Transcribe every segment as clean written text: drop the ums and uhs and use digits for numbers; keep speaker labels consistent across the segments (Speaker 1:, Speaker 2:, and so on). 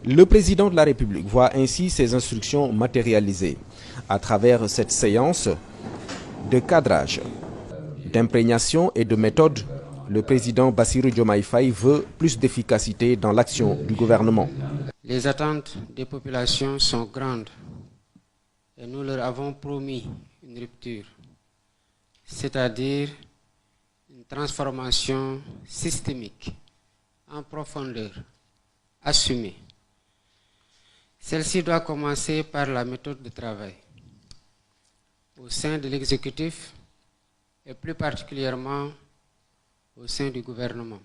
Speaker 1: Le président de la République voit ainsi ses instructions matérialisées à travers cette séance de cadrage, d'imprégnation et de méthode. Le président Bassirou Diomaye Faye veut plus d'efficacité dans l'action du gouvernement.
Speaker 2: Les attentes des populations sont grandes et nous leur avons promis une rupture, c'est-à-dire une transformation systémique, en profondeur, assumée. Celle-ci doit commencer par la méthode de travail. Au sein de l'exécutif et plus particulièrement au sein du gouvernement.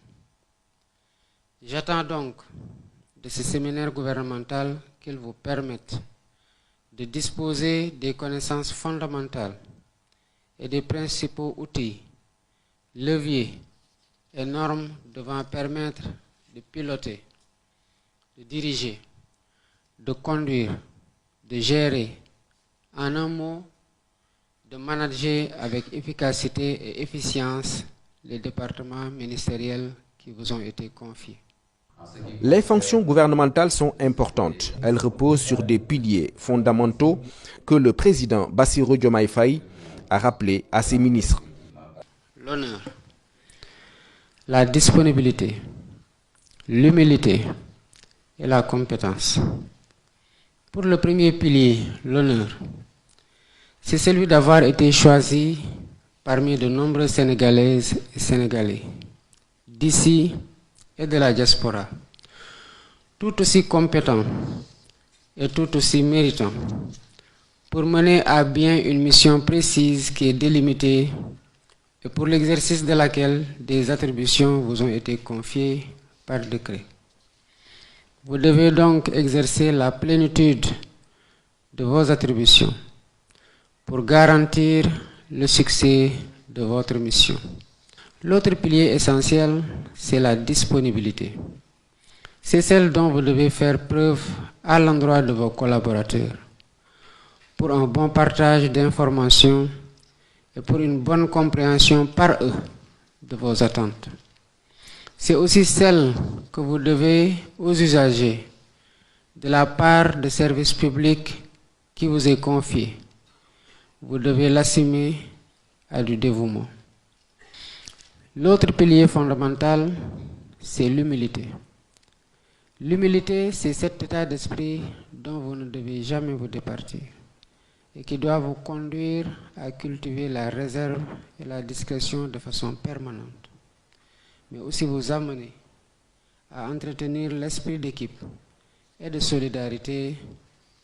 Speaker 2: J'attends donc de ce séminaire gouvernemental qu'il vous permette de disposer des connaissances fondamentales et des principaux outils, leviers et normes devant permettre de piloter, de diriger, de conduire, de gérer, en un mot, de manager avec efficacité et efficience les départements ministériels qui vous ont été confiés.
Speaker 1: Les fonctions gouvernementales sont importantes. Elles reposent sur des piliers fondamentaux que le président Bassirou Diomaye Faye a rappelés à ses ministres.
Speaker 2: L'honneur, la disponibilité, l'humilité et la compétence. Pour le premier pilier, l'honneur, c'est celui d'avoir été choisi parmi de nombreuses Sénégalaises et Sénégalais, d'ici et de la diaspora, tout aussi compétents et tout aussi méritants pour mener à bien une mission précise qui est délimitée et pour l'exercice de laquelle des attributions vous ont été confiées par décret. Vous devez donc exercer la plénitude de vos attributions pour garantir le succès de votre mission. L'autre pilier essentiel, c'est la disponibilité. C'est celle dont vous devez faire preuve à l'endroit de vos collaborateurs pour un bon partage d'informations et pour une bonne compréhension par eux de vos attentes. C'est aussi celle que vous devez aux usagers de la part de services publics qui vous est confié. Vous devez l'assumer à du dévouement. L'autre pilier fondamental, c'est l'humilité. L'humilité, c'est cet état d'esprit dont vous ne devez jamais vous départir et qui doit vous conduire à cultiver la réserve et la discrétion de façon permanente, mais aussi vous amener à entretenir l'esprit d'équipe et de solidarité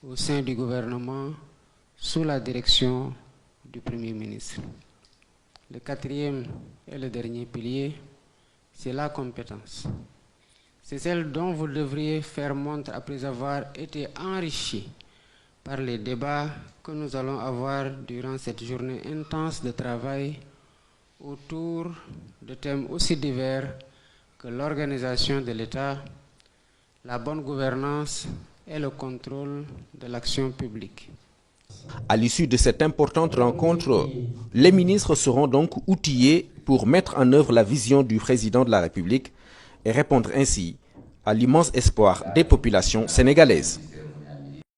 Speaker 2: au sein du gouvernement sous la direction du Premier ministre. Le quatrième et le dernier pilier, c'est la compétence. C'est celle dont vous devriez faire montre après avoir été enrichi par les débats que nous allons avoir durant cette journée intense de travail autour de thèmes aussi divers que l'organisation de l'État, la bonne gouvernance et le contrôle de l'action publique.
Speaker 1: À l'issue de cette importante rencontre, les ministres seront donc outillés pour mettre en œuvre la vision du président de la République et répondre ainsi à l'immense espoir des populations sénégalaises.